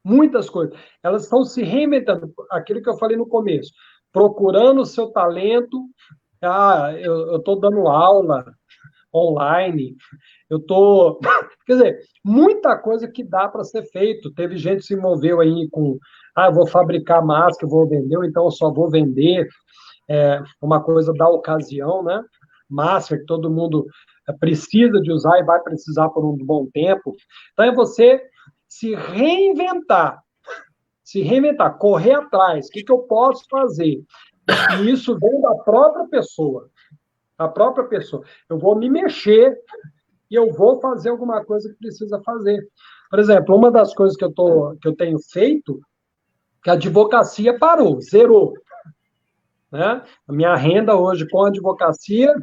Muitas coisas. Elas estão se reinventando. Aquilo que eu falei no começo. Procurando o seu talento. Ah, eu estou dando aula online. Eu estou... Quer dizer, muita coisa que dá para ser feito. Teve gente que se envolveu aí com... Ah, eu vou fabricar máscara, vou vender, ou então eu só vou vender uma coisa da ocasião, né? Máscara que todo mundo precisa de usar e vai precisar por um bom tempo. Então, é você se reinventar, correr atrás. O que eu posso fazer? E isso vem da própria pessoa. A própria pessoa. Eu vou me mexer e eu vou fazer alguma coisa que precisa fazer. Por exemplo, uma das coisas que eu tenho feito, que a advocacia parou, zerou. Né? A minha renda hoje com a advocacia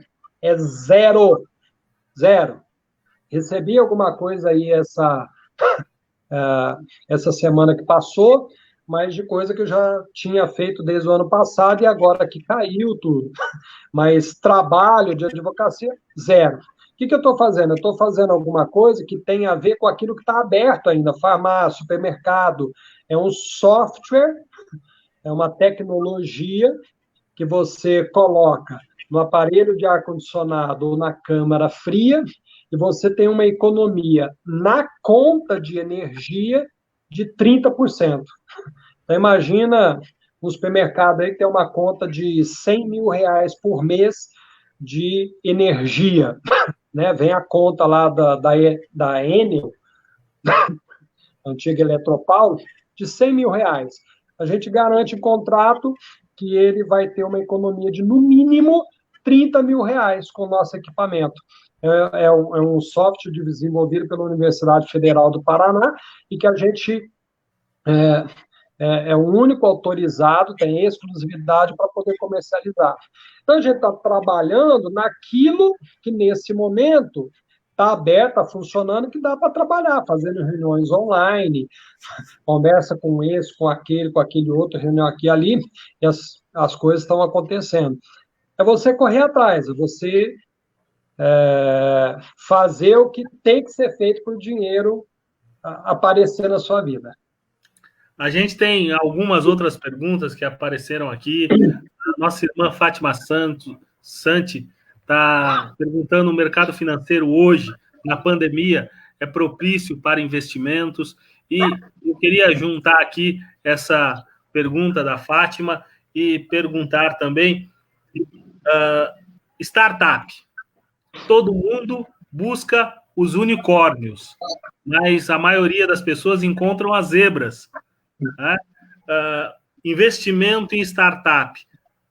é zero. Zero. Recebi alguma coisa aí essa semana que passou, mas de coisa que eu já tinha feito desde o ano passado e agora que caiu tudo. Mas trabalho de advocacia, zero. O que eu estou fazendo? Eu estou fazendo alguma coisa que tem a ver com aquilo que está aberto ainda, farmácia, supermercado. É um software, é uma tecnologia que você coloca no aparelho de ar-condicionado ou na câmara fria e você tem uma economia na conta de energia de 30%. Então, imagina um supermercado aí que tem uma conta de 100 mil reais por mês de energia, né? Vem a conta lá da Enel, antiga Eletropaulo, de 100 mil reais. A gente garante em contrato que ele vai ter uma economia de, no mínimo, 30 mil reais com o nosso equipamento. É um software desenvolvido pela Universidade Federal do Paraná e que a gente é o único autorizado, tem exclusividade para poder comercializar. Então, a gente está trabalhando naquilo que, nesse momento, está aberto, está funcionando, que dá para trabalhar, fazendo reuniões online, conversa com esse, com aquele outro, reunião aqui e ali, e as coisas estão acontecendo. É você correr atrás, é você fazer o que tem que ser feito para o dinheiro aparecer na sua vida. A gente tem algumas outras perguntas que apareceram aqui. A nossa irmã Fátima Santi está perguntando: o mercado financeiro hoje, na pandemia, é propício para investimentos? E eu queria juntar aqui essa pergunta da Fátima e perguntar também, startup. Todo mundo busca os unicórnios, mas a maioria das pessoas encontram as zebras. Né? Investimento em startup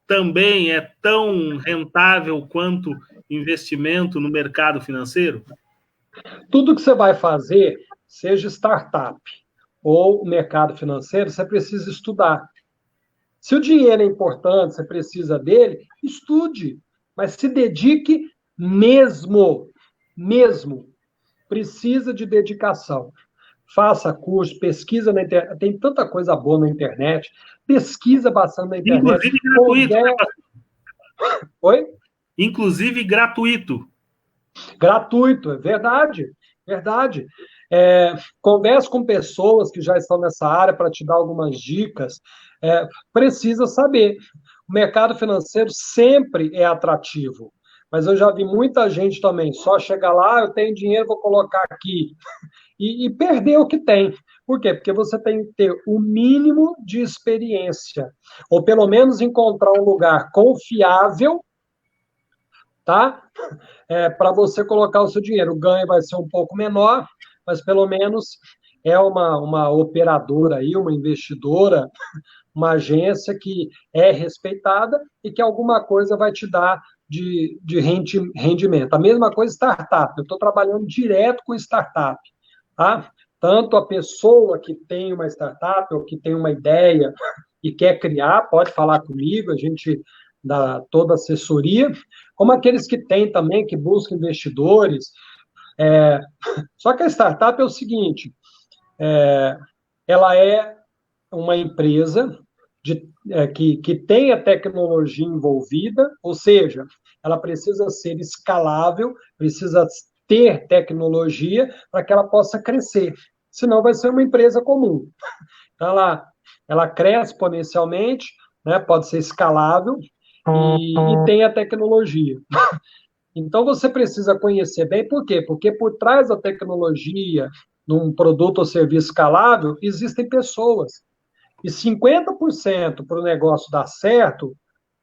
também é tão rentável quanto investimento no mercado financeiro? Tudo que você vai fazer, seja startup ou mercado financeiro, você precisa estudar. Se o dinheiro é importante, você precisa dele, estude, mas se dedique mesmo. Precisa de dedicação. Faça curso, pesquisa na internet. Tem tanta coisa boa na internet. Pesquisa bastante na internet. Inclusive gratuito. Oi? Inclusive gratuito. Gratuito, é verdade. Verdade. Converse com pessoas que já estão nessa área para te dar algumas dicas. Precisa saber. O mercado financeiro sempre é atrativo. Mas eu já vi muita gente também, só chegar lá, eu tenho dinheiro, vou colocar aqui. E perder o que tem. Por quê? Porque você tem que ter o mínimo de experiência. Ou pelo menos encontrar um lugar confiável, tá? Para você colocar o seu dinheiro. O ganho vai ser um pouco menor, mas pelo menos é uma operadora aí, uma investidora, uma agência que é respeitada e que alguma coisa vai te dar de rendimento. A mesma coisa startup. Eu estou trabalhando direto com startup. Tá? Tanto a pessoa que tem uma startup ou que tem uma ideia e quer criar, pode falar comigo, a gente dá toda a assessoria, como aqueles que têm também, que buscam investidores. Só que a startup é o seguinte, ela é uma empresa que tem a tecnologia envolvida, ou seja, ela precisa ser escalável, precisa ter tecnologia para que ela possa crescer. Senão vai ser uma empresa comum. Então, ela cresce exponencialmente, né, pode ser escalável e tem a tecnologia. Então, você precisa conhecer bem por quê? Porque por trás da tecnologia, num produto ou serviço escalável, existem pessoas. E 50% para o negócio dar certo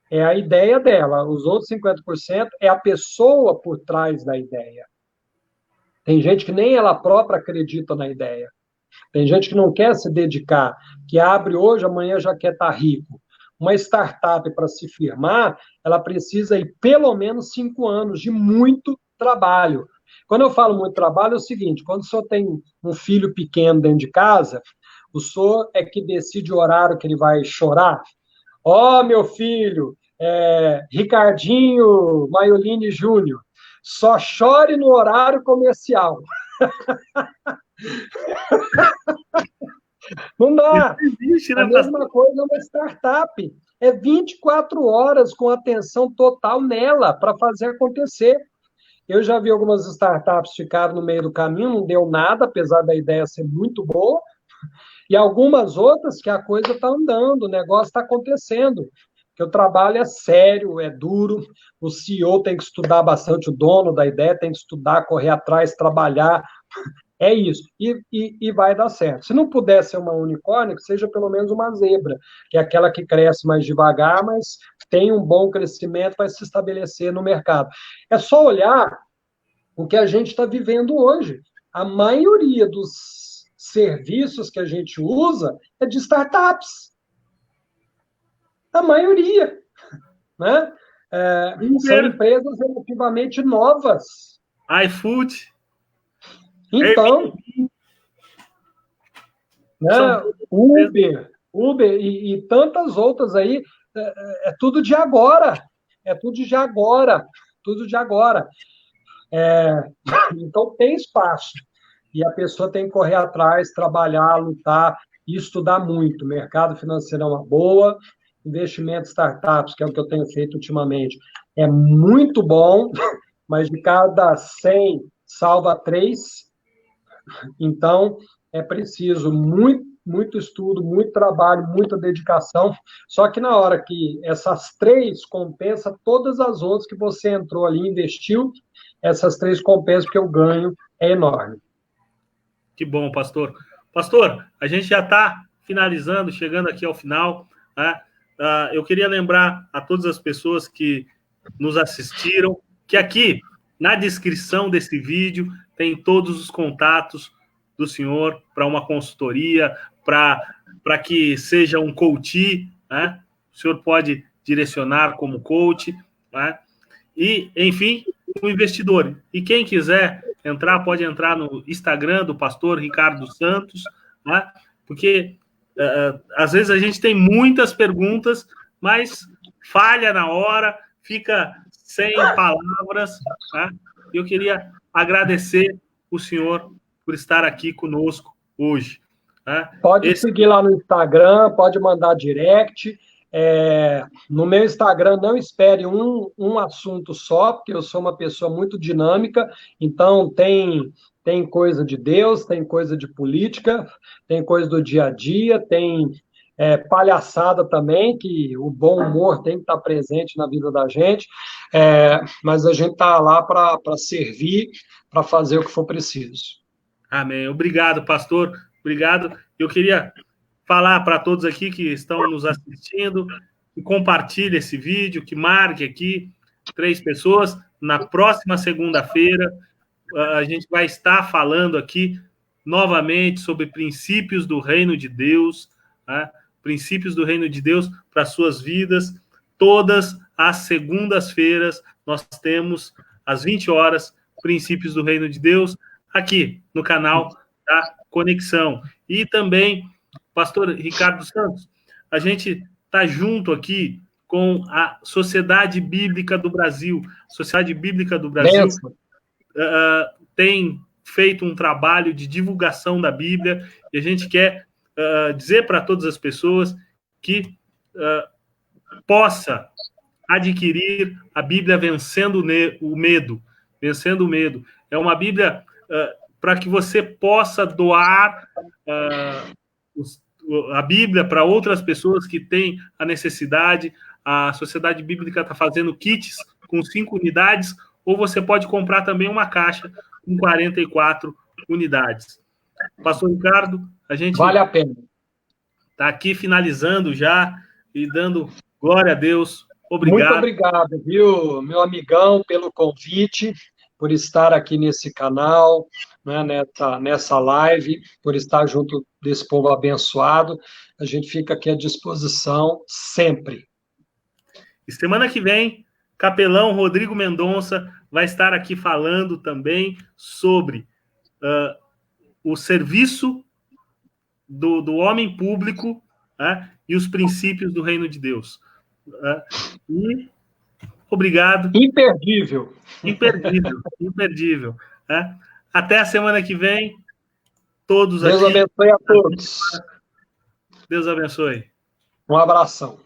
é a ideia dela. Os outros 50% é a pessoa por trás da ideia. Tem gente que nem ela própria acredita na ideia. Tem gente que não quer se dedicar, que abre hoje, amanhã já quer estar rico. Uma startup, para se firmar, ela precisa ir pelo menos 5 anos de muito trabalho. Quando eu falo muito trabalho, é o seguinte, quando o senhor tem um filho pequeno dentro de casa, o senhor é que decide o horário que ele vai chorar. Ó, meu filho, Ricardinho Maiolini Júnior, só chore no horário comercial. Não dá. Existe, A né, mesma coisa é uma startup. É 24 horas com atenção total nela para fazer acontecer. Eu já vi algumas startups ficar no meio do caminho, não deu nada, apesar da ideia ser muito boa, e algumas outras que a coisa está andando, o negócio está acontecendo. Que o trabalho é sério, é duro, o CEO tem que estudar bastante, o dono da ideia tem que estudar, correr atrás, trabalhar. É isso. E vai dar certo. Se não puder ser uma unicórnio, que seja pelo menos uma zebra, que é aquela que cresce mais devagar, mas tem um bom crescimento, vai se estabelecer no mercado. É só olhar o que a gente está vivendo hoje. A maioria dos serviços que a gente usa é de startups. A maioria. Né? São empresas relativamente novas. iFood. Então, né, Uber e tantas outras aí, é tudo de agora. É tudo de agora. Tudo de agora. Então, tem espaço. E a pessoa tem que correr atrás, trabalhar, lutar e estudar muito. O mercado financeiro é uma boa, investimento em startups, que é o que eu tenho feito ultimamente, é muito bom, mas de cada 100, salva 3. Então, é preciso muito estudo, muito trabalho, muita dedicação. Só que na hora que essas 3 compensa todas as outras que você entrou ali, investiu, essas 3 compensam, porque o ganho é enorme. Que bom, pastor. Pastor, a gente já está finalizando, chegando aqui ao final. Né? Eu queria lembrar a todas as pessoas que nos assistiram que aqui, na descrição desse vídeo, tem todos os contatos do senhor para uma consultoria, para que seja um coach, né? O senhor pode direcionar como coach, né? E, enfim, um investidor. E quem quiser entrar, pode entrar no Instagram do pastor Ricardo Santos, né? Porque às vezes a gente tem muitas perguntas, mas falha na hora, fica sem palavras. Né? Eu queria agradecer o senhor por estar aqui conosco hoje. Né? Pode seguir lá no Instagram, pode mandar direct. No meu Instagram, não espere um assunto só, porque eu sou uma pessoa muito dinâmica, então tem coisa de Deus, tem coisa de política, tem coisa do dia a dia, tem palhaçada também, que o bom humor tem que estar presente na vida da gente, mas a gente está lá para servir, para fazer o que for preciso. Amém. Obrigado, pastor. Obrigado. Eu queria falar para todos aqui que estão nos assistindo, que compartilhe esse vídeo, que marque aqui 3 pessoas. Na próxima segunda-feira, a gente vai estar falando aqui novamente sobre princípios do reino de Deus, né? Princípios do reino de Deus para as suas vidas. Todas as segundas-feiras nós temos, às 20 horas, princípios do reino de Deus, aqui no canal da Conexão. E também, pastor Ricardo Santos, a gente está junto aqui com a Sociedade Bíblica do Brasil. A Sociedade Bíblica do Brasil tem feito um trabalho de divulgação da Bíblia e a gente quer dizer para todas as pessoas que possa adquirir a Bíblia Vencendo o Medo. Vencendo o Medo. É uma Bíblia para que você possa doar a Bíblia para outras pessoas que têm a necessidade. A Sociedade Bíblica está fazendo kits com 5 unidades, ou você pode comprar também uma caixa com 44 unidades. Pastor Ricardo, a gente vale a pena. Está aqui finalizando já e dando glória a Deus. Obrigado. Muito obrigado, viu, meu amigão, pelo convite, por estar aqui nesse canal, né, nessa live, por estar junto desse povo abençoado. A gente fica aqui à disposição sempre. E semana que vem, capelão Rodrigo Mendonça vai estar aqui falando também sobre o serviço do homem público, né, e os princípios do reino de Deus. E obrigado. Imperdível. Imperdível. Né? Até a semana que vem. Todos Deus aqui. abençoe a todos. Deus abençoe. Um abração.